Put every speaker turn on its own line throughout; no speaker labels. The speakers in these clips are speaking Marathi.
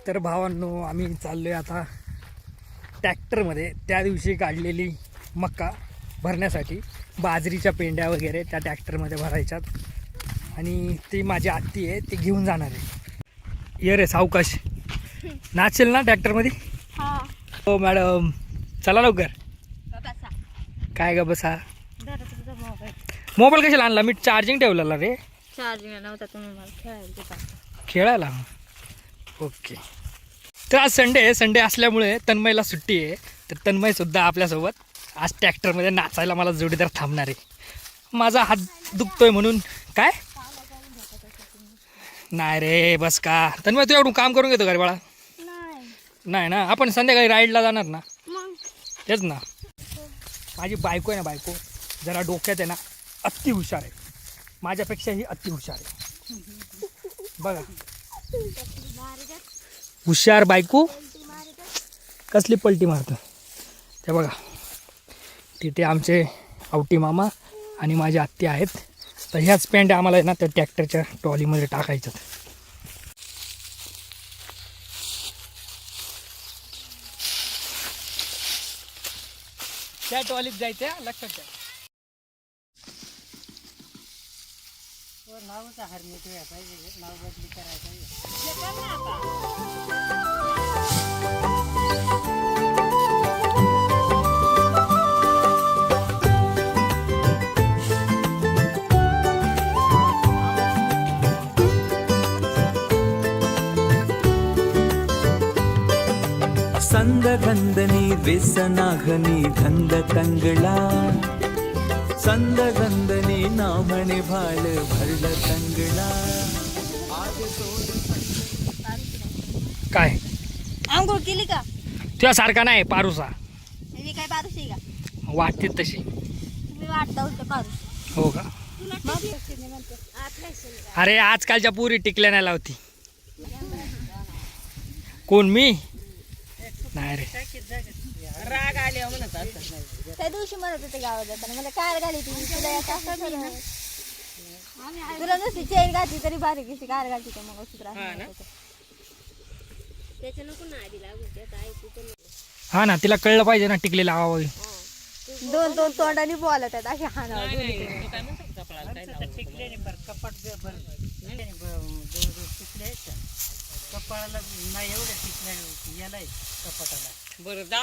तर भावांनो, आम्ही चाललो आहे आता ट्रॅक्टरमध्ये त्या दिवशी काढलेली मका भरण्यासाठी. बाजरीच्या पेंड्या वगैरे त्या ट्रॅक्टरमध्ये भरायच्यात आणि ती माझी आत्ती आहे, ती घेऊन जाणार आहे. ये रे सावकाश, नाचेल ना ट्रॅक्टरमध्ये? हो मॅडम, चला लवकर. काय ग बसा. मोबाईल कशाला आणला? मी चार्जिंग ठेवलेला रे.
चार्जिंग नव्हता, तुम्ही मला
खेळायला. ओके. तर आज संडे आहे. संडे असल्यामुळे तन्मयला सुट्टी आहे. तर तन्मयसुद्धा आपल्यासोबत आज ट्रॅक्टरमध्ये नाचायला मला जोडीदार थांबणार आहे. माझा हात दुखतोय म्हणून. काय नाही रे, बस का. तन्मय तू एवढं काम करून घेतो का रे बाळा? नाही ना, आपण संध्याकाळी राईडला जाणार ना. तेच ना. माझी बायको आहे ना, बायको जरा डोक्यात आहे ना, अति हुशार आहे. माझ्यापेक्षाही अति हुशार आहे. बघा, हुशार बायको कसली पलटी मारतं ते बघा. तिथे आमचे आवटी मामा आणि माझी आत्या आहेत. तर ह्याच पेंड्या आम्हाला आहे ना त्या ट्रॅक्टरच्या ट्रॉलीमध्ये टाकायच्यात. त्या ट्रॉलीत जायचं, लक्षात द्या. नावचा हरमिट पाहिजे, नाव बदली करायचं.
संदगंधनी व्यसनाघनी धंद तंगला, संदगंधनी नामणे भाल भरल तंगला.
काय
आंघोळ केली का?
तुझ्यासारखा नाही पारुसा.
मी काय पारुस आहे का?
वाटते तशी.
तुम्ही वाटता होतं पारुस.
हो का? अरे आजकालच्या पुरी टिकल्या नाही लावती. कोण मी? नाही रे.
राग आले म्हणत त्या दिवशी म्हणत होते गावात जाताना, मला कार घाली तुला नुसती चेन घातली तरी बारीक दिसते, कार घालती तर मग
हा ना, तिला कळलं पाहिजे ना टिकलेलं आवाज.
दोन दोन तोंडाने बोलत आहेत अशी हाना.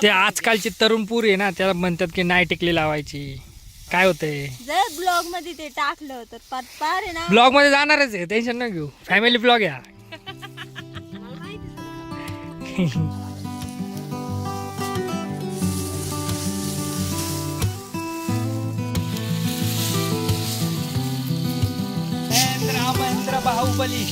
ते आजकालची तरुण पूर आहे ना, त्याला म्हणतात की नाही टिकली लावायची. काय होतंय,
जर ब्लॉग मध्ये ते टाकलं तर पार आहे ना.
ब्लॉग मध्ये जाणारच आहे, टेन्शन न घेऊ. फॅमिली ब्लॉग या. महेंद्र बाहुबली.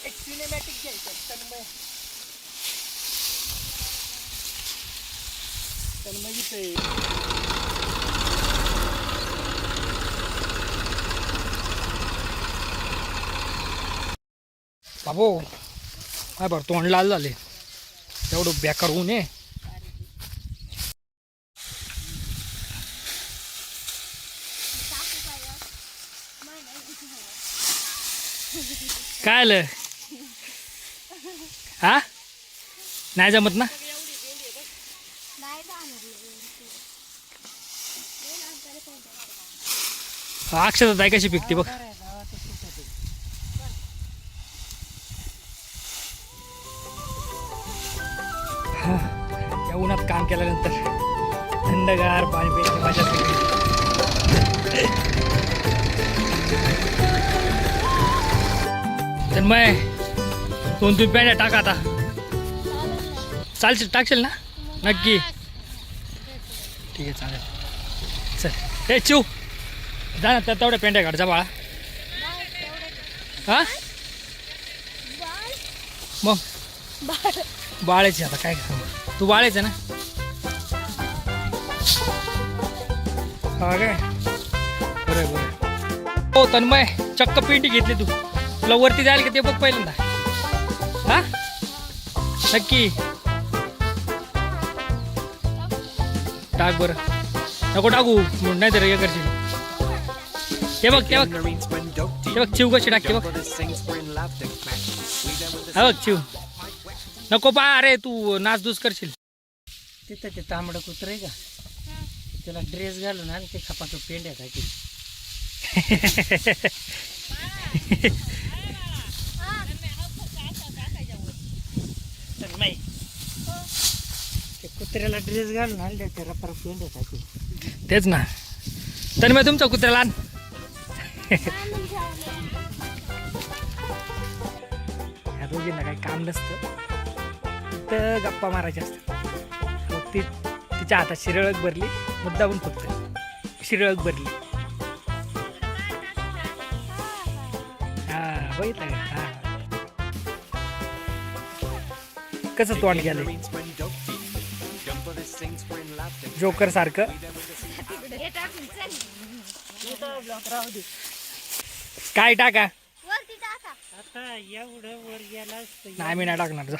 एक सिनेमॅटिक घ्यायचं. तन्मय इथे बाबो काय बरं तोंड लाल झाले. तेवढं बेकार ऊन आहे. काय आलं? हा नाही जमत ना. अक्षता ताई कशी पिकते बघ. या उन्हात काम केल्यानंतर थंडगार पाणी प्यायची मजा असते. तन्मय, दोन तीन पेंड्या टाका आता. चालशील, टाकशील ना? नक्की. ठीक आहे, चालेल. चल हे चिव जा ना, त्या तेवढ्या पेंड्या काढ जा बाळा. हा मग बाळायची आता काय. तू बाळायचं ना. हा काय बरं बरं. हो तन्मय चक्क पेंटी घेतली तू. तुला वरती जायला का ते बघ पहिल्यांदा. हा नक्की टाक बरं. नको टाकू नाही तर हे करशील. ते बघ ते बघ ते बघ चिव कशी टाकते बघ. हा बघ चिव. नको पा अरे तू नाचधूस करशील.
तिथं ते तांबडं कुत्र आहे का त्याला ड्रेस घालून आणि ते खपाचं पेंड्या टाकी. ते कुत्र्याला ड्रेस घालून आणले ते रपर पेंड्या टाकी.
तेच ना तन्मय तुमचा कुत्र्याला आण. ह्या दोघींना काही काम नसतं तर गप्पा मारायच्या असतात. मग ती तिच्या हातात शिरळक भरली मुद्दाहून फक्त शिरळक भरली. हा बघितलं का हा कसं तोंड गेलं जोकर सारखं. काय टाका
वरती टाका.
आता एवढं वर गेला असतं.
नाही मी नाही टाकणार जा.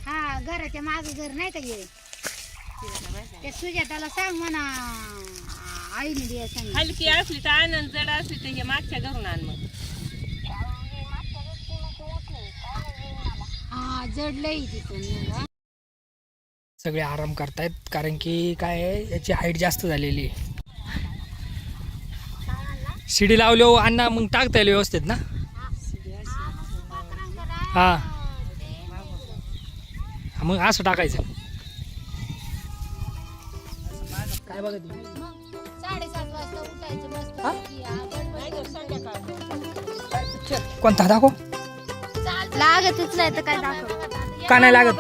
हा घराच्या मागे घर नाही का गेले त्या सुजाताला सांग म्हणा आईने दिया सांग.
हलकी असली तर आनंद, जड असली तर हे मागच्या घरून आण. मग
हा जडलंय तिथून.
सगळे आराम करतायत कारण की काय आहे, याची हाईट जास्त झालेली आहे. शिडी लावली हो अण्णा मग टाकता येईल व्यवस्थित ना. हा मग असं टाकायचं. काय बघत
7:30 वाजता उठायचं मस्त.
कोणता दाखव.
लागतच नाही तर काय दाखव.
का नाही लागत.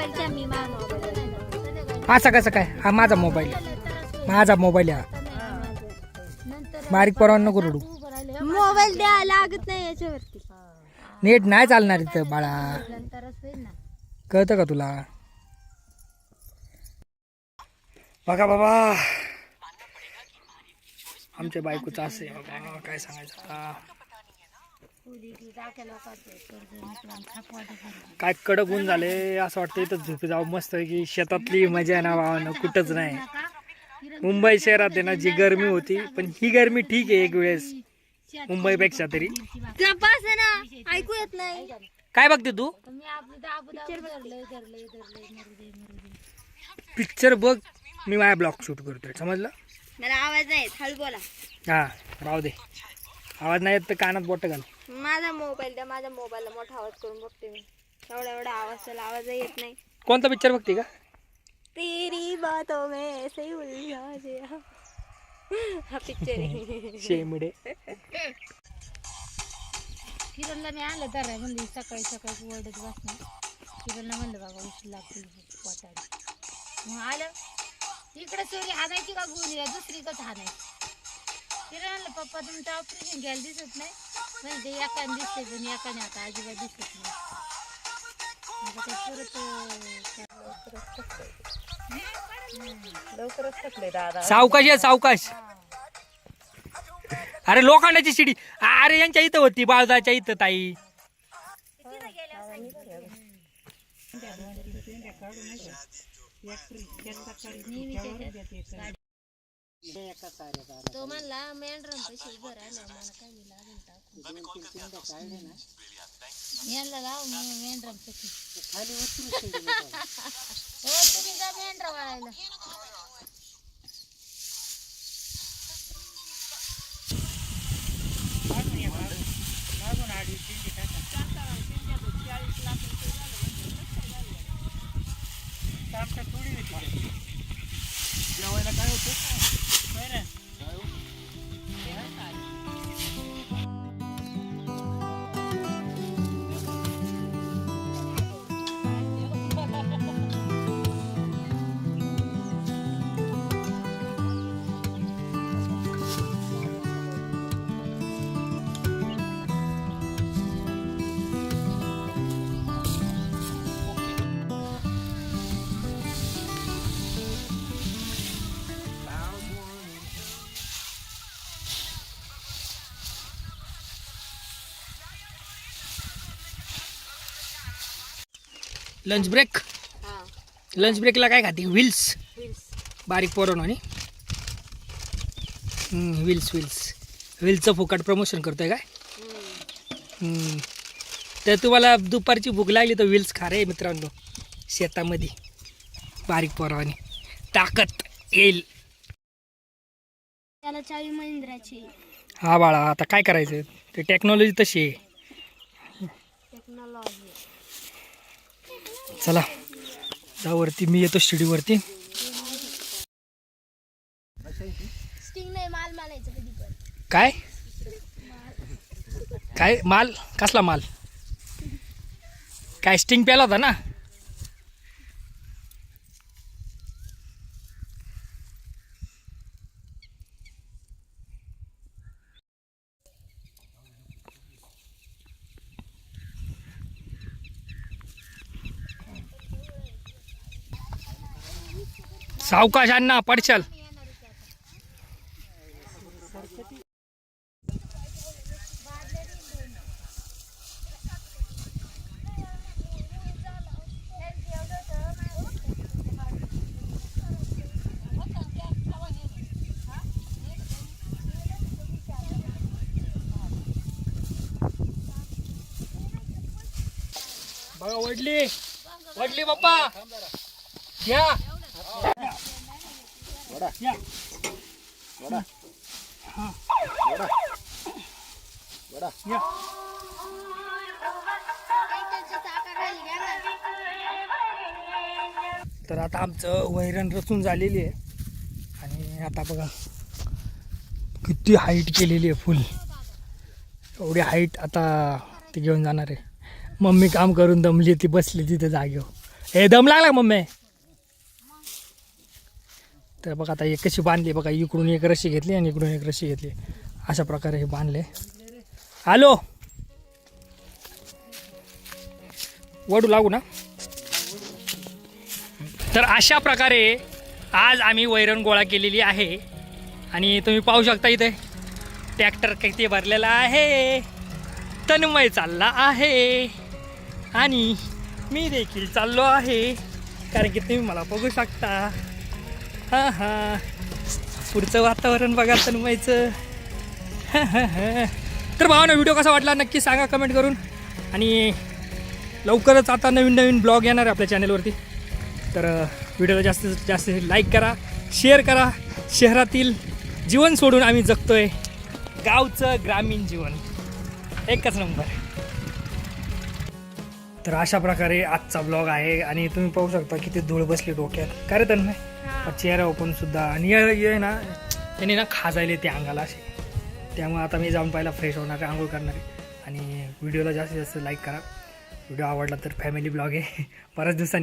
असं कसं काय. हा माझा मोबाईल हा बारीक परवान नको रडू.
मोबाईल द्या लागत नाही याच्यावरती.
नेट नाही चालणार इथं बाळा.
नंतरच होईल ना.
कळतं का तुला. बघा बाबा आमच्या बायकोचं असं आहे बाबा काय सांगायचं आता. काय कडक ऊन झाले असं वाटतं इथं झोपी जावं मस्त की. शेतातली मजा आहे ना भावानं कुठंच नाही. मुंबई शहरात आहे ना जी गरमी होती पण ही गरमी ठीक आहे एक वेळेस मुंबईपेक्षा तरी.
ऐकू येत नाही.
काय बघते तू पिक्चर बघ. मी माझ्या ब्लॉग शूट करतोय समजलं.
मला आवाज नाही हळू बोला.
हा राहू दे. आवाज नाही येत तर कानात बोट घाल.
माझा मोबाईल द्या. माझ्या मोबाईलला मोठा आवाज करून बघते मी. एवढा आवाज त्याला आवाज येत नाही.
कोणता पिक्चर बघते का.
तेरी बातों में ऐसे ही उलझा गया. हा पिक्चर आहे.
शेमडे.
किरणला मी आणलं तर म्हणजे सकाळी ओरडत बसणार. किरणला म्हणलं बाबा उशीर लागतील वाटायला. मग आलं इकडे चोरी हाणायची का गुन्हे दुसरीकच हाणायची. किरण म्हणलं पप्पा तुमचं ऑपरेशन घ्यायला दिसत नाही. म्हणजे एकाने दिसते पण एकाने आता अजिबात दिसत नाही.
लवकरच थकले दादा.
सावकाश आहे सावकाश. अरे लोखंडाची शिडी अरे यांच्या इथं होती बाळदाच्या इथं ताई.
तो म्हणला मेंढरां पैसे भरायला मला काय लागेल टाकून यांना लाव मेंढरां पैसे खाली उतरू. हो तुम्ही जा मेंढरा वाळायला.
जेवायला काय होतं.
Lunch break. लंच ब्रेकला काय खाते? व्हील्स. बारीक पोरण आणि व्हील्सचं फुकट प्रमोशन करतोय काय? तर तुम्हाला दुपारची भूक लागली तर व्हील्स खा रे मित्रांनो. शेतामध्ये बारीक पोरावानी ताकद येईल.
त्याला चावी महिंद्राची.
हा बाळा, आता काय करायचं? ते टेक्नॉलॉजी तशी आहे.
टेक्नॉलॉजी.
चला जा वरती, मी येतो शिडीवरती.
स्टिंग नाही, माल मारायचं कधी पण.
काय काय माल? कसला माल? काय स्टिंग प्याला होता ना? सावकाश अण्णा, पडशाल. बघा वडली बाप्पा घ्या. या. या. तर आता आमचं वैरण रचून झालेली आहे आणि आता बघा किती हाईट केलेली आहे फुल. एवढी हाईट आता ती घेऊन जाणार आहे. मम्मी काम करून दमली, ती बसली तिथे जागेवर. हे दम लागला मम्मी. तर बघा आता एक कशी बांधली बघा. इकडून एक रशी घेतली आणि इकडून एक रशी घेतली. अशा प्रकारे हे बांधले. हॅलो, वडू लागू ना. तर अशा प्रकारे आज आम्ही वैरण गोळा केलेली आहे आणि तुम्ही पाहू शकता इथे ट्रॅक्टर किती भरलेला आहे. तन्मय चालला आहे आणि मी देखील चाललो आहे, कारण की तुम्ही मला बघू शकता. हां हां, पुढचं वातावरण बघा तन्मयचं. तर भावांनो, व्हिडिओ कसा वाटला नक्की सांगा कमेंट करून. आणि लवकरच आता नवीन ब्लॉग येणार आहे आपल्या चॅनलवरती. तर व्हिडिओला जास्तीत जास्त लाईक करा, शेअर करा. शहरातील जीवन सोडून आम्ही जगतोय गावचं ग्रामीण जीवन, एकच नंबर. तर अशा प्रकारे आजचा ब्लॉग आहे आणि तुम्ही पाहू शकता किती धूळ बसली डोक्यात. काय रे तन्मय? चेहरा ओपन सुद्धा. आणि ये ना त्यांनी ना खाजायले ते अंगाला असे. त्यामुळे आता मी जाऊन पाहिला फ्रेश होणार आहे, आंघोळ करणार आहे. आणि व्हिडिओला जास्तीत जास्त लाईक करा. व्हिडिओ आवडला तर फॅमिली ब्लॉग आहे. बऱ्याच दिवसांनी